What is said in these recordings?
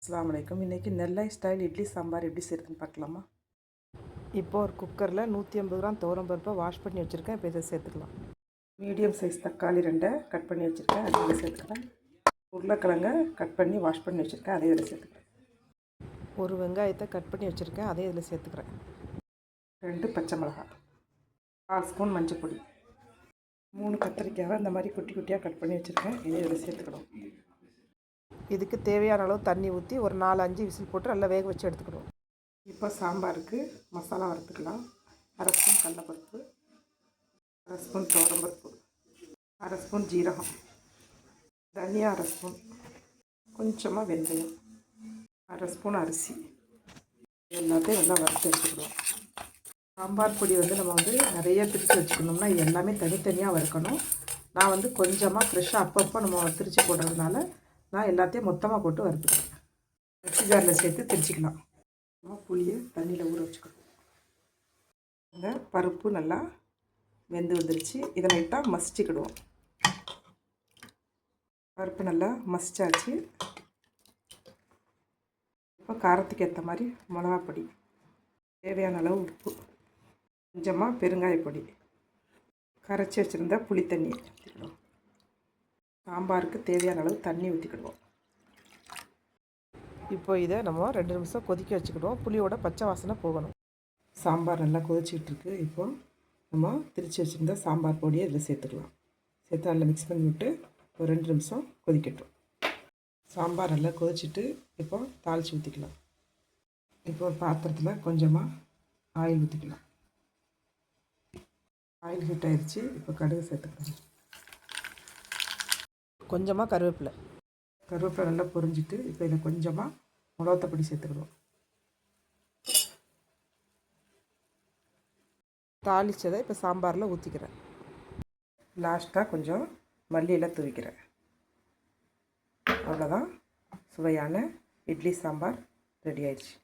அஸ்ஸலாமு அலைக்கும். இன்றைக்கி நெல்லை ஸ்டைல் இட்லி சாம்பார் எப்படி செய்கிறதுன்னு பார்க்கலாமா? இப்போ ஒரு குக்கரில் 150 கிராம் துவரம்பருப்பை வாஷ் பண்ணி வச்சுருக்கேன். இப்போ இதை சேர்த்துக்கலாம். மீடியம் சைஸ் தக்காளி 2 கட் பண்ணி வச்சுருக்கேன், அதை இதில் சேர்த்துக்கிறேன். உருளைக்கிழங்கை கட் பண்ணி வாஷ் பண்ணி வச்சுருக்கேன், அதே இதில் சேர்த்துக்கிறேன். ஒரு வெங்காயத்தை கட் பண்ணி வச்சுருக்கேன், அதே இதில் சேர்த்துக்கிறேன். 2 பச்சை மிளகாய், 1/4 ஸ்பூன் மஞ்சள் பொடி, 3 கத்திரிக்காவை இந்த மாதிரி குட்டி குட்டியாக கட் பண்ணி வச்சுருக்கேன், இதே இதில் சேர்த்துக்கணும். இதுக்கு தேவையான அளவு தண்ணி ஊற்றி ஒரு 4-5 விசில் போட்டு நல்லா வேக வச்சு எடுத்துக்கிடுவோம். இப்போ சாம்பாருக்கு மசாலா வறுத்துக்கலாம். 1/2 ஸ்பூன் கடலைப்பருப்பு, 1/2 ஸ்பூன் துவரம்பருப்பு, 1/2 ஸ்பூன் ஜீரகம், தனியா 1/2 ஸ்பூன், கொஞ்சமாக வெந்தயம், 1/2 ஸ்பூன் அரிசி, எல்லாத்தையும் நல்லா வறுத்து எடுத்துக்கிடுவோம். சாம்பார் பொடி நம்ம நிறைய பிரித்து வச்சுக்கணும்னா எல்லாமே தனித்தனியாக வறுக்கணும். நான் கொஞ்சமாக ஃப்ரெஷ்ஷாக அப்பப்போ நம்ம திரித்து போடுறதுனால நான் எல்லாத்தையும் மொத்தமாக போட்டு வறுத்துக்கிறேன். மிக்ஸி ஜாரில் சேர்த்து திரிச்சிக்கலாம். புளியை தண்ணியில் ஊற வச்சுக்கணும். இந்த பருப்பு நல்லா வெந்து வந்துருச்சு. இதை லைட்டாக மசிச்சுக்கிடுவோம். பருப்பு நல்லா மசிச்சாச்சு. இப்போ காரத்துக்கு ஏற்ற மாதிரி மிளகாப்பொடி, தேவையான அளவு உப்பு, கொஞ்சமாக பெருங்காயப்பொடி, கரைச்சி வச்சுருந்த புளி தண்ணி ஊற்றிக்கிடுவோம். சாம்பாருக்கு தேவையான அளவு தண்ணி ஊற்றிக்கிடுவோம். இப்போ இதை நம்ம 2 நிமிஷம் கொதிக்க வச்சுக்கிடுவோம். புளியோட பச்சை வாசனை போகணும். சாம்பார் நல்லா கொதிச்சிட்ருக்கு. இப்போ நம்ம திரிச்சு வச்சுருந்த சாம்பார் பொடியை இதில் சேர்த்துக்கலாம். சேர்த்து நல்லா மிக்ஸ் பண்ணி விட்டு ஒரு 2 நிமிஷம் கொதிக்கட்டும். சாம்பார் நல்லா கொதிச்சுட்டு இப்போ தாளித்து ஊற்றிக்கலாம். இப்போ ஒரு பாத்திரத்தில் கொஞ்சமாக ஆயில் ஊற்றிக்கலாம். ஆயில் ஹீட் ஆகிடுச்சு. இப்போ கடுகு சேர்த்துக்கலாம். கொஞ்சமாக கருவேப்பிலை நல்லா பொரிஞ்சிட்டு இப்போ இதை கொஞ்சமாக மிளகாத்தப்பொடி சேர்த்துக்கிடுவோம். தாளித்ததை இப்போ சாம்பாரில் ஊற்றிக்கிறேன். லாஸ்ட்டாக கொஞ்சம் மல்லியில் தூவிக்கிறேன். அவ்வளோதான், சுவையான இட்லி சாம்பார் ரெடி ஆயிடுச்சு.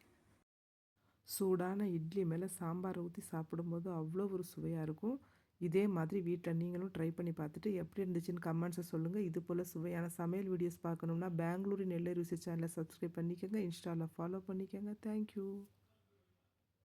சூடான இட்லி மேலே சாம்பாரை ஊற்றி சாப்பிடும்போது அவ்வளோ ஒரு சுவையாக இருக்கும். இதே மாதிரி வீட்டில் நீங்களும் ட்ரை பண்ணி பார்த்துட்டு எப்படி இருந்துச்சுன்னு கமெண்ட்ஸை சொல்லுங்கள். இது போல் சுவையான சமையல் வீடியோஸ் பார்க்கணுன்னா பெங்களூரு நெல்லை ருசி சேனலை சப்ஸ்கிரைப் பண்ணிக்கோங்க. இன்ஸ்டாவில் ஃபாலோ பண்ணிக்கோங்க. தேங்க்யூ.